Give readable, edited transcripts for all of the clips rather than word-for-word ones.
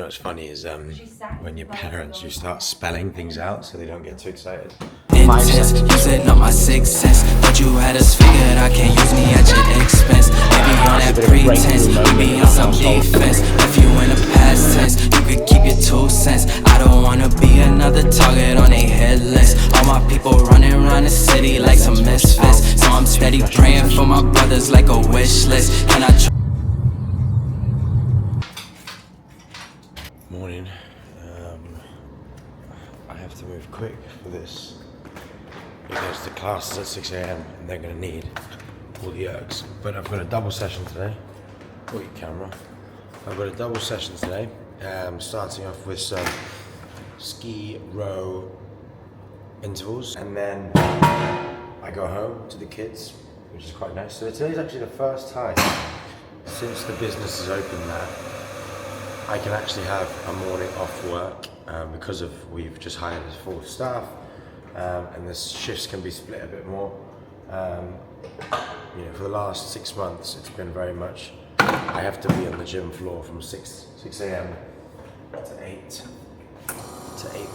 what's funny is when your parents, you start spelling things out so they don't get too excited. Intense, using up my sixth sense. Thought you had us figured, I can't use me at your expense. Maybe on that pretense, be on some defense. If you in a past tense, you could keep your 2 cents. I don't wanna be another target on a hit list. All my people running around the city like some misfits. So I'm steady praying for my brothers like a wish list. Can I Morning. I have to move quick for this because the class is at 6 a.m. and they're going to need all the ergs. But I've got a double session today. Oh, your camera. I've got a double session today. Starting off with some ski row intervals, and then I go home to the kids, which is quite nice. So today's actually the first time since the business is open that I can actually have a morning off work because we've just hired a full staff, and the shifts can be split a bit more. For the last 6 months, it's been very much I have to be on the gym floor from 6 a.m. to 8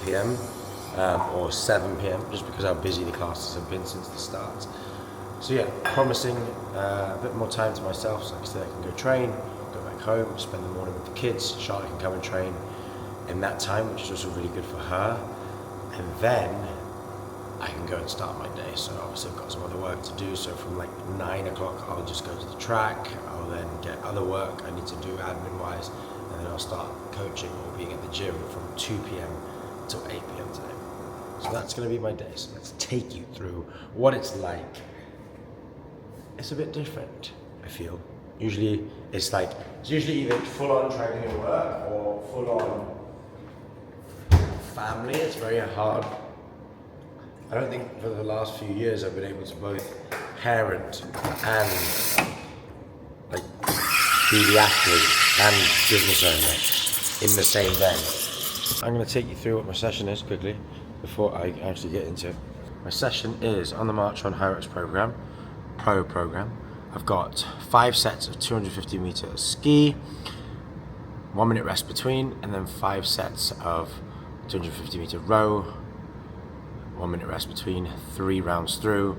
p.m. Or 7 p.m. just because how busy the classes have been since the start. So yeah, promising a bit more time to myself, so I can go train, go back home, spend the morning with the kids. Charlotte can come and train in that time, which is also really good for her. And then I can go and start my day. So obviously I've got some other work to do. So from like 9 o'clock, I'll just go to the track. I'll then get other work I need to do admin-wise, and then I'll start coaching or being at the gym from 2 p.m. till 8 p.m. today. So that's going to be my day. So let's take you through what it's like. It's a bit different, I feel. Usually it's usually either full-on training and work or full-on family. It's very hard. I don't think for the last few years I've been able to both parent and be the athlete and business owner in the same day. I'm going to take you through what my session is quickly before I actually get into it. My session is on the March on Hyrox Pro program. I've got 5 sets of 250 meter ski, 1 minute rest between, and then 5 sets of 250 meter row, 1 minute rest between, 3 rounds through.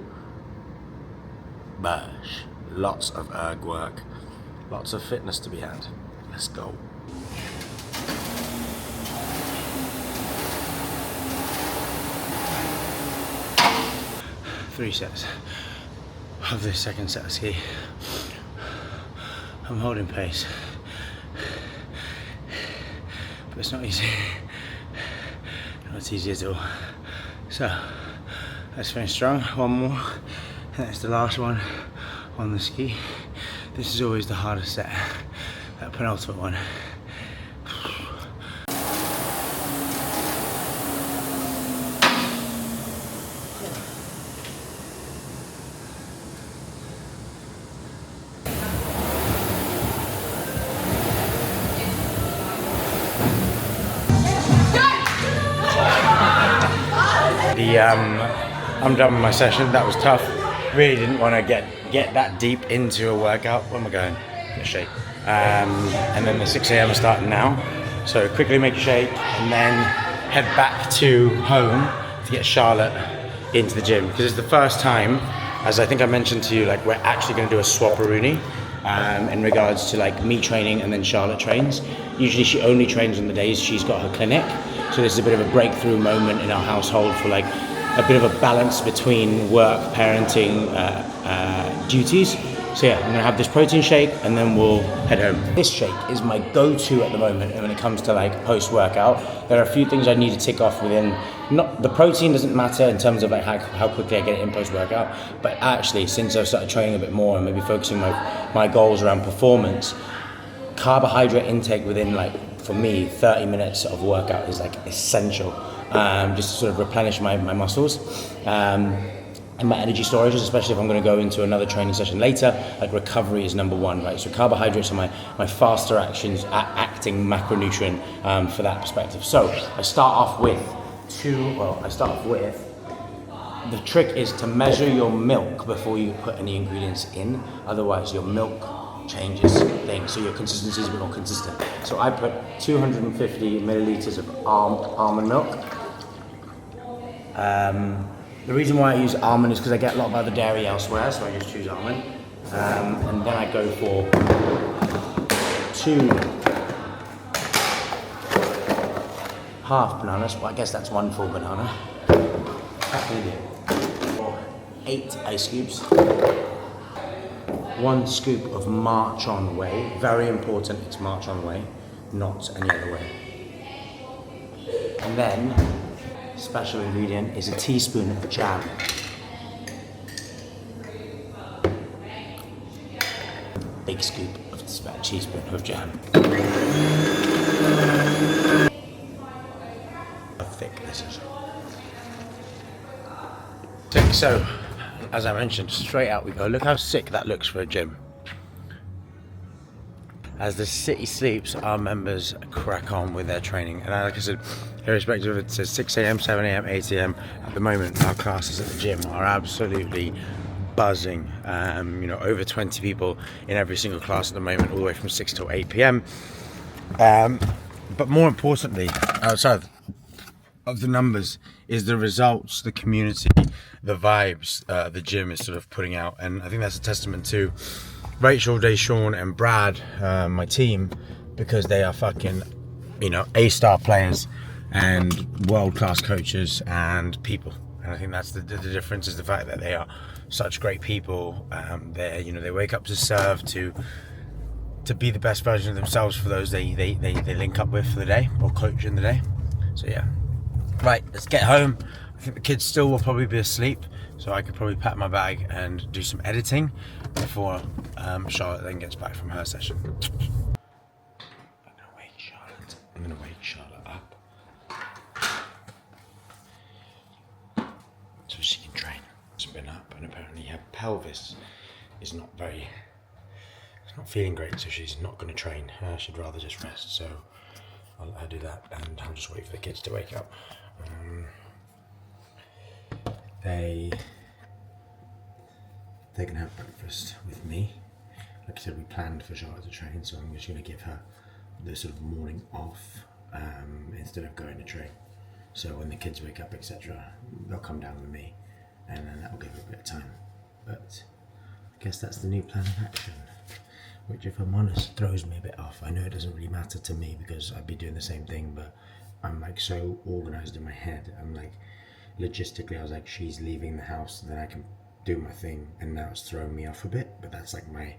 Bash. Lots of erg work, lots of fitness to be had. Let's go. Three sets of this second set of ski. I'm holding pace, but it's not easy. Not easy at all. So let's finish strong. One more, and that's the last one on the ski. This is always the hardest set, that penultimate one. I'm done with my session. That was tough. Really didn't want to get that deep into a workout. Where am I going? Get a shake. And then the 6 a.m. is starting now. So quickly make a shake and then head back to home to get Charlotte into the gym. Because it's the first time, as I think I mentioned to you, we're actually going to do a swap-a-rooney in regards to me training and then Charlotte trains. Usually she only trains on the days she's got her clinic. So this is a bit of a breakthrough moment in our household for a bit of a balance between work, parenting, duties. So yeah, I'm gonna have this protein shake and then we'll head home. This shake is my go-to at the moment when it comes to post-workout. There are a few things I need to tick off within. The protein doesn't matter in terms of how quickly I get it in post-workout, but actually since I've started training a bit more and maybe focusing my goals around performance, carbohydrate intake within for me 30 minutes of workout is essential, just to sort of replenish my muscles and my energy storages, especially if I'm going to go into another training session later. Recovery is number one, right? So carbohydrates are my faster acting macronutrient for that perspective. So I start off with the trick is to measure your milk before you put any ingredients in, otherwise your milk changes things, so your consistency is a bit more consistent. So I put 250 milliliters of almond milk. The reason why I use almond is because I get a lot of other dairy elsewhere, so I just choose almond. And then I go for 2 half bananas. Well, I guess that's 1 full banana. 8 ice cubes. 1 scoop of March On Whey. Very important, it's March On Whey, not any other whey. And then, special ingredient is a teaspoon of jam. Big scoop of a teaspoon of jam. How thick this is. So, as I mentioned, straight out we go. Look how sick that looks for a gym. As the city sleeps, our members crack on with their training. And like I said, irrespective of it says 6 a.m, 7 a.m, 8 a.m, at the moment our classes at the gym are absolutely buzzing. You know, over 20 people in every single class at the moment, all the way from 6 till 8 p.m. But more importantly, outside of the numbers, is the results, the community, the vibes the gym is sort of putting out. And I think that's a testament to Rachel, Deshawn and Brad, my team, because they are fucking, you know, A-star players and world-class coaches and people. And I think that's the difference, is the fact that they are such great people. They, you know, they wake up to serve, to be the best version of themselves for those they link up with for the day, or coach in the day. So yeah. Right, let's get home. I think the kids still will probably be asleep, so I could probably pack my bag and do some editing before Charlotte then gets back from her session. I'm gonna wake Charlotte up so she can train. She's been up, and apparently her pelvis is not feeling great, so she's not going to train. She'd rather just rest, so I'll let her do that, and I'll just wait for the kids to wake up. They're gonna have breakfast with me. Like I said, we planned for Charlotte to train, so I'm just gonna give her the sort of morning off instead of going to train. So when the kids wake up, etc., they'll come down with me, and then that'll give her a bit of time. But I guess that's the new plan of action, which, if I'm honest, throws me a bit off. I know it doesn't really matter to me because I'd be doing the same thing, but I'm like so organized in my head. I'm like, logistically, I was like, she's leaving the house, then I can do my thing, and now it's throwing me off a bit. But that's like my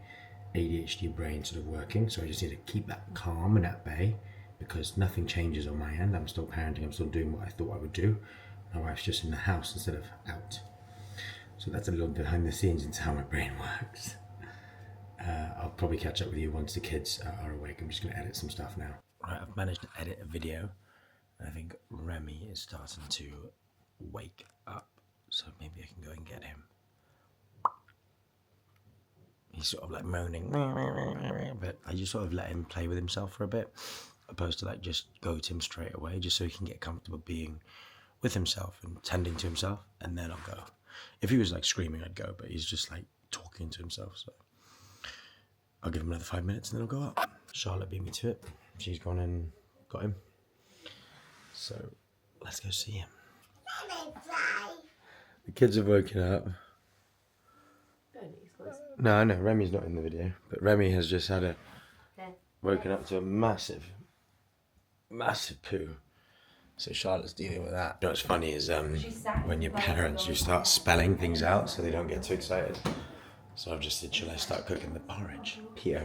ADHD brain sort of working, so I just need to keep that calm and at bay, because nothing changes on my end. I'm still parenting, I'm still doing what I thought I would do. My wife's just in the house instead of out. So that's a little behind the scenes into how my brain works. I'll probably catch up with you once the kids are awake. I'm just going to edit some stuff now. Right, I've managed to edit a video. I think Remy is starting to wake up, so maybe I can go and get him. He's sort of like moaning, but I just sort of let him play with himself for a bit, opposed to like just go to him straight away, just so he can get comfortable being with himself and tending to himself, and then I'll go. If he was like screaming, I'd go, but he's just like talking to himself, so I'll give him another 5 minutes and then I'll go up. Charlotte beat me to it. She's gone and got him. So let's go see him. The kids have woken up. No, I know, Remy's not in the video, but Remy has just had woken up to a massive poo. So Charlotte's dealing with that. You know what's funny is when you're parents, you start spelling things out so they don't get too excited. So I've just said, shall I start cooking the porridge? P.O.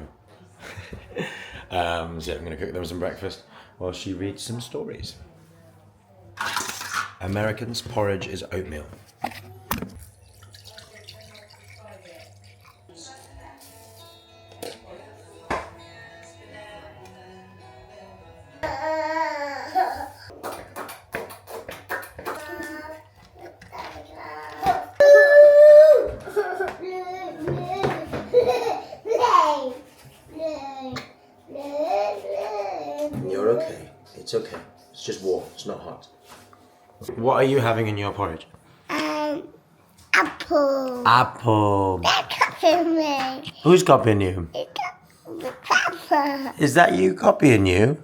So I'm going to cook them some breakfast while she reads some stories. Americans' porridge is oatmeal. You're okay. It's okay. It's just warm. It's not hot. What are you having in your porridge? Apple. Apple. They're copying me. Who's copying you? It's Is that you copying you?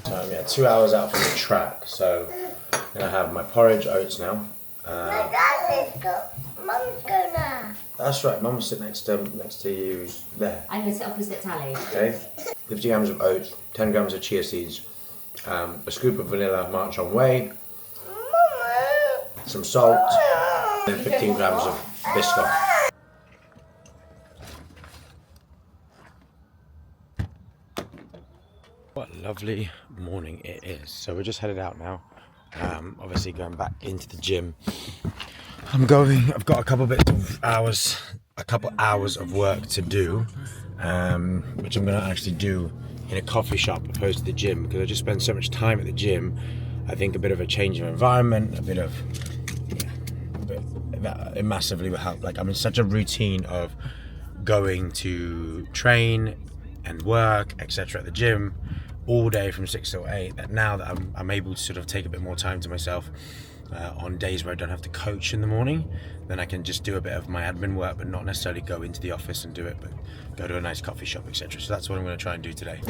So yeah, 2 hours out from the track, so I'm gonna have my porridge oats now. Mum's gonna. That's right, Mum's sitting next to you there. I'm going to sit opposite Tally. Okay, 50 grams of oats, 10 grams of chia seeds, a scoop of vanilla March on Whey, some salt, and 15 grams of Biscoff. What a lovely morning it is. So we're just headed out now. Obviously going back into the gym. I've got a couple hours of work to do, which I'm gonna actually do in a coffee shop opposed to the gym, because I just spend so much time at the gym. I think a bit of a change of environment, it massively will help. Like, I'm in such a routine of going to train and work, etc. at the gym all day from 6 till 8, that now that I'm able to sort of take a bit more time to myself on days where I don't have to coach in the morning, then I can just do a bit of my admin work, but not necessarily go into the office and do it, but go to a nice coffee shop, etc. So that's what I'm going to try and do today.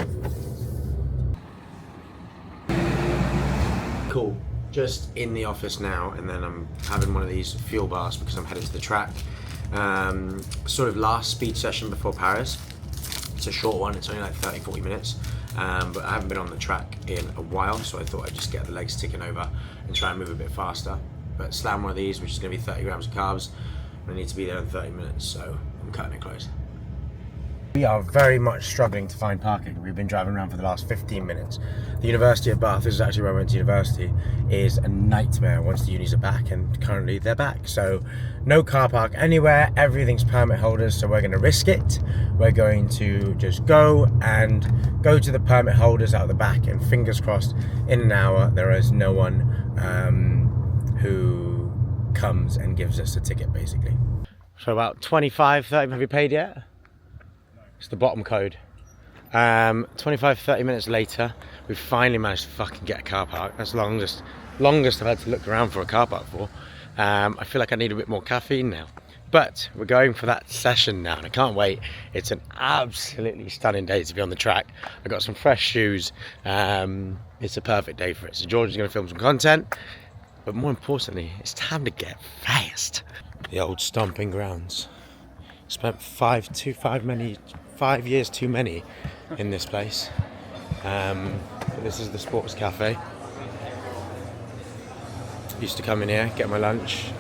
Cool. Just in the office now, and then I'm having one of these fuel bars because I'm headed to the track. Sort of last speed session before Paris. It's a short one, it's only like 30-40 minutes. But I haven't been on the track in a while, so I thought I'd just get the legs ticking over and try and move a bit faster. But slam one of these, which is going to be 30 grams of carbs, and I need to be there in 30 minutes, so I'm cutting it close. We are very much struggling to find parking. We've been driving around for the last 15 minutes. The University of Bath, this is actually where I went to university, is a nightmare once the unis are back, and currently they're back. So no car park anywhere, everything's permit holders, so we're going to risk it. We're going to just go to the permit holders out the back, and fingers crossed in an hour there is no one who comes and gives us a ticket, basically. So about 25, 30, have you paid yet? It's the bottom code. 25-30 minutes later, we finally managed to fucking get a car park. That's the longest I've had to look around for a car park for. I feel like I need a bit more caffeine now. But we're going for that session now, and I can't wait. It's an absolutely stunning day to be on the track. I got some fresh shoes. It's a perfect day for it. So George is going to film some content, but more importantly, it's time to get fast. The old stomping grounds. Spent 5 years too many in this place. But this is the sports cafe. Used to come in here, get my lunch,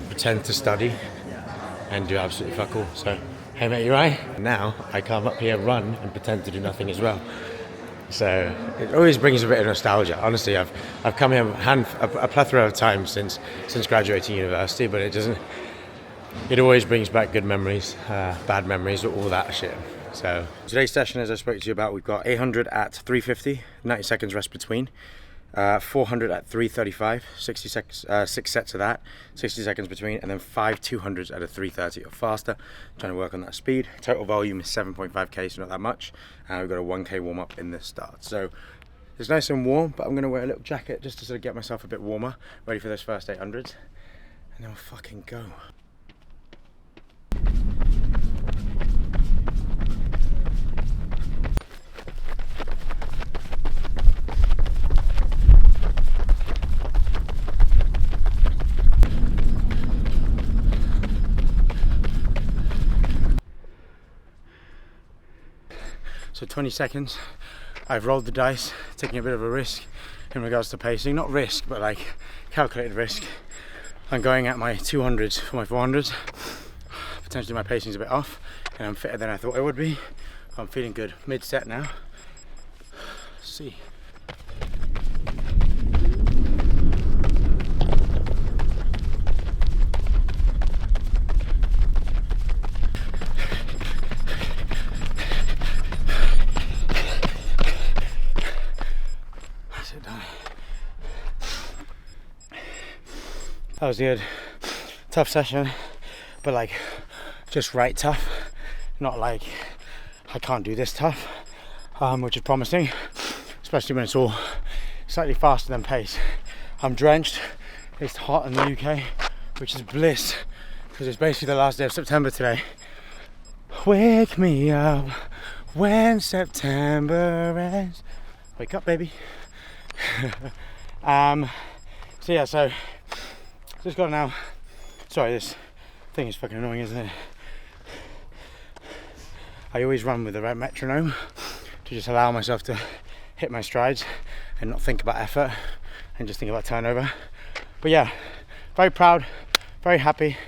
pretend to study, and do absolutely fuck all. So, hey mate, you right? Now I come up here, run, and pretend to do nothing as well. So it always brings a bit of nostalgia. Honestly, I've come here a plethora of times since graduating university, but it always brings back good memories, bad memories, all that shit. So today's session, as I spoke to you about, we've got 800 at 350, 90 seconds rest between, 400 at 335, 6 sets of that, 60 seconds between, and then 5 200s at a 330 or faster. Trying to work on that speed. Total volume is 7.5k, so not that much. And we've got a 1k warm up in the start. So it's nice and warm, but I'm going to wear a little jacket just to sort of get myself a bit warmer, ready for those first 800s, and then we'll fucking go. So 20 seconds, I've rolled the dice, taking a bit of a risk in regards to pacing. Not risk, but like calculated risk. I'm going at my 200s for my 400s. Potentially my pacing's a bit off, and I'm fitter than I thought I would be. I'm feeling good. Mid-set now. Let's see. That was good. Tough session, but like just right tough. Not like I can't do this tough, which is promising, especially when it's all slightly faster than pace. I'm drenched. It's hot in the UK, which is bliss, because it's basically the last day of September today. Wake me up when September ends. Wake up, baby. So yeah, so just got now. Sorry, this thing is fucking annoying, isn't it? I always run with the right metronome to just allow myself to hit my strides and not think about effort and just think about turnover. But yeah, very proud, very happy,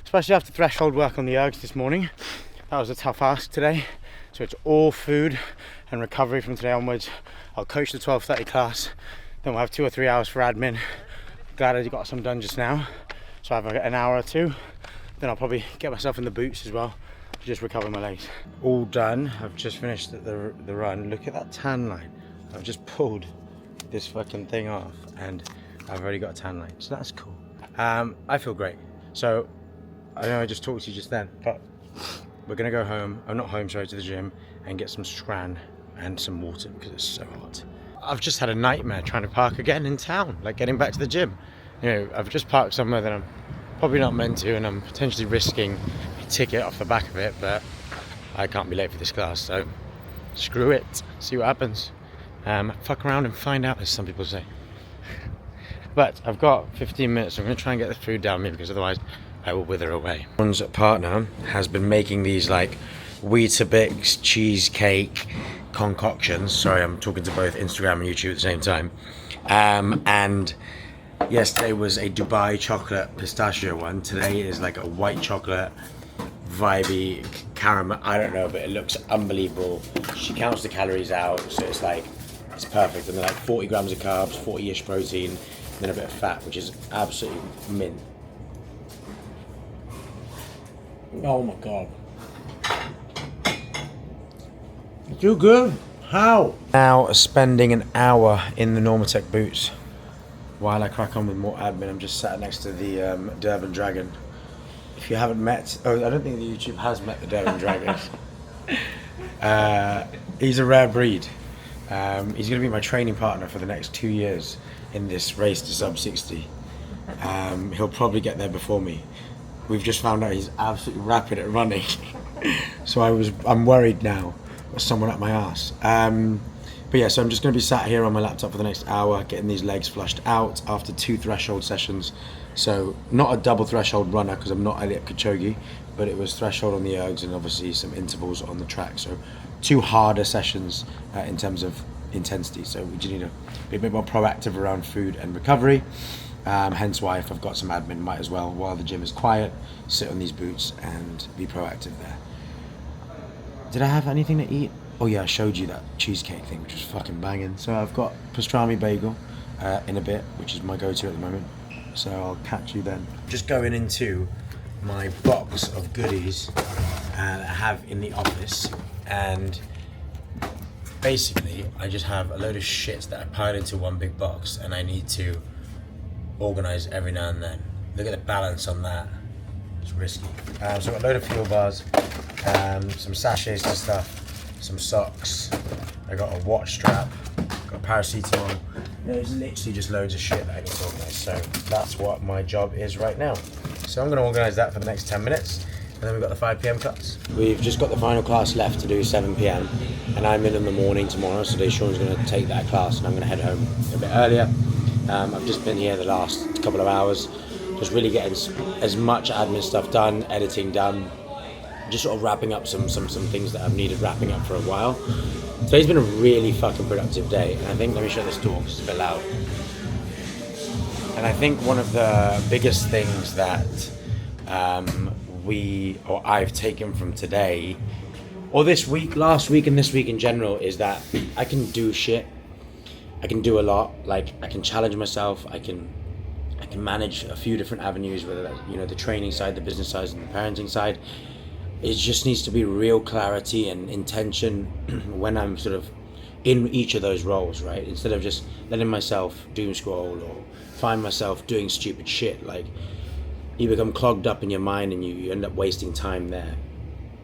especially after threshold work on the ergs this morning. That was a tough ask today. So it's all food and recovery from today onwards. I'll coach the 12:30 class, then we'll have 2 or 3 hours for admin. Glad I got some done just now. So I have an hour or two. Then I'll probably get myself in the boots as well to just recover my legs. All done. I've just finished the run. Look at that tan line. I've just pulled this fucking thing off and I've already got a tan line. So that's cool. I feel great. So I know I just talked to you just then, but we're gonna go home. I'm not home, sorry, to the gym and get some scran and some water because it's so hot. I've just had a nightmare trying to park again in town, like getting back to the gym. You know, I've just parked somewhere that I'm probably not meant to, and I'm potentially risking a ticket off the back of it, but I can't be late for this class, so screw it, see what happens. Fuck around and find out, as some people say. But I've got 15 minutes, so I'm gonna try and get the food down me because otherwise I will wither away. One's partner has been making these like Weetabix cheesecake concoctions. Sorry, I'm talking to both Instagram and YouTube at the same time. And yesterday was a Dubai chocolate pistachio one. Today is like a white chocolate vibey caramel. I don't know, but it looks unbelievable. She counts the calories out, so it's like, it's perfect. And they're like 40 grams of carbs, 40-ish protein, and then a bit of fat, which is absolutely mint. Oh my God. Too good. How? Now spending an hour in the Normatec boots while I crack on with more admin. I'm just sat next to the Durban Dragon. If you haven't met, I don't think the YouTube has met the Durban Dragon. He's a rare breed. He's going to be my training partner for the next 2 years in this race to sub 60. He'll probably get there before me. We've just found out he's absolutely rapid at running. So I'm worried now. There's someone up my ass. But yeah, so I'm just going to be sat here on my laptop for the next hour, getting these legs flushed out after 2 threshold sessions. So not a double threshold runner because I'm not Eliot Kipchoge, but it was threshold on the ergs and obviously some intervals on the track. So 2 harder sessions in terms of intensity. So we just need to be a bit more proactive around food and recovery. Hence why if I've got some admin, might as well, while the gym is quiet, sit on these boots and be proactive there. Did I have anything to eat? Oh yeah, I showed you that cheesecake thing, which was fucking banging. So I've got pastrami bagel in a bit, which is my go-to at the moment. So I'll catch you then. Just going into my box of goodies that I have in the office, and basically I just have a load of shit that I pile into one big box, and I need to organize every now and then. Look at the balance on that. It's risky. So I've got a load of fuel bars, some sachets and stuff, some socks. I got a watch strap, got paracetamol. There's literally just loads of shit that I need to organize. So that's what my job is right now. So I'm going to organize that for the next 10 minutes. And then we've got the 5 p.m. class. We've just got the final class left to do 7 p.m. And I'm in the morning tomorrow, so Deshaun's going to take that class and I'm going to head home a bit earlier. I've just been here the last couple of hours, just really getting as much admin stuff done, editing done, just sort of wrapping up some things that I've needed wrapping up for a while. Today's been a really fucking productive day, and I think, let me shut this door because it's a bit loud. And I think one of the biggest things that I've taken from today, or this week, last week and this week in general, is that I can do shit. I can do a lot. Like, I can challenge myself. I can manage a few different avenues, whether that's, you know, the training side, the business side, and the parenting side. It just needs to be real clarity and intention when I'm sort of in each of those roles, right? Instead of just letting myself doom scroll or find myself doing stupid shit. Like, you become clogged up in your mind and you end up wasting time there.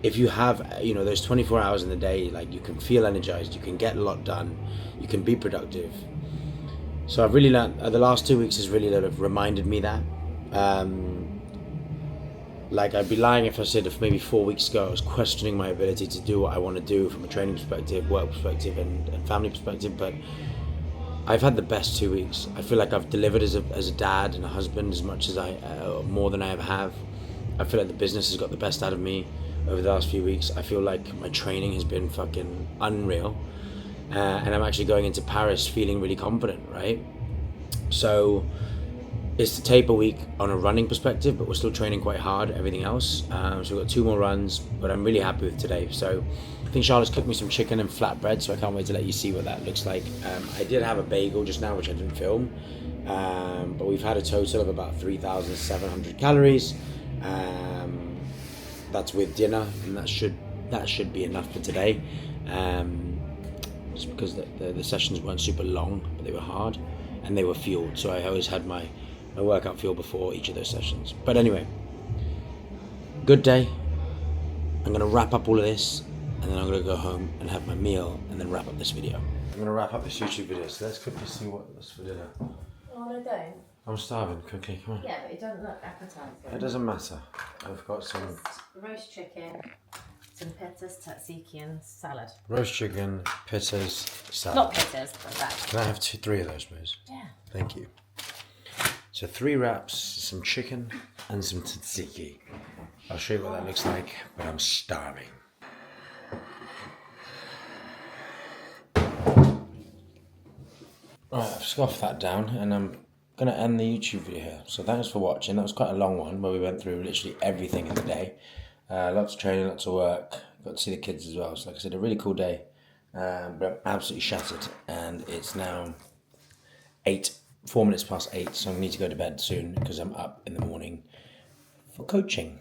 If you have, you know, those 24 hours in the day, like, you can feel energized, you can get a lot done, you can be productive. So I've really learned, the last 2 weeks has really sort of reminded me that. Like, I'd be lying if I said if maybe 4 weeks ago I was questioning my ability to do what I want to do from a training perspective, work perspective, and family perspective. But I've had the best 2 weeks. I feel like I've delivered as a dad and a husband as much as more than I ever have. I feel like the business has got the best out of me over the last few weeks. I feel like my training has been fucking unreal. And I'm actually going into Paris feeling really confident, right? So it's the taper week on a running perspective, but we're still training quite hard, everything else. So we've got 2 more runs, but I'm really happy with today. So I think Charlotte's cooked me some chicken and flatbread, so I can't wait to let you see what that looks like. I did have a bagel just now, which I didn't film, but we've had a total of about 3,700 calories. That's with dinner, and that should be enough for today. Just because the sessions weren't super long, but they were hard, and they were fueled, so I always had my workout fuel before each of those sessions. But anyway, good day. I'm going to wrap up all of this, and then I'm going to go home and have my meal, and then wrap up this video. I'm going to wrap up this YouTube video, so let's quickly see what's for dinner. Oh, no, don't. I'm starving, quickly, come on. Yeah, but it doesn't look appetizing. It doesn't matter. I've got some Roast chicken, some pittas, tzatziki, and salad. roast chicken, pittas, salad. Not pittas, but that. Can I have 3 of those, please? Yeah. Thank you. So 3 wraps, some chicken, and some tzatziki. I'll show you what that looks like, but I'm starving. Right, I've scoffed that down, and I'm going to end the YouTube video here. So thanks for watching. That was quite a long one, where we went through literally everything in the day. Lots of training, lots of work. Got to see the kids as well. So like I said, a really cool day. But I'm absolutely shattered, and it's now 4 minutes past 8, so I need to go to bed soon because I'm up in the morning for coaching.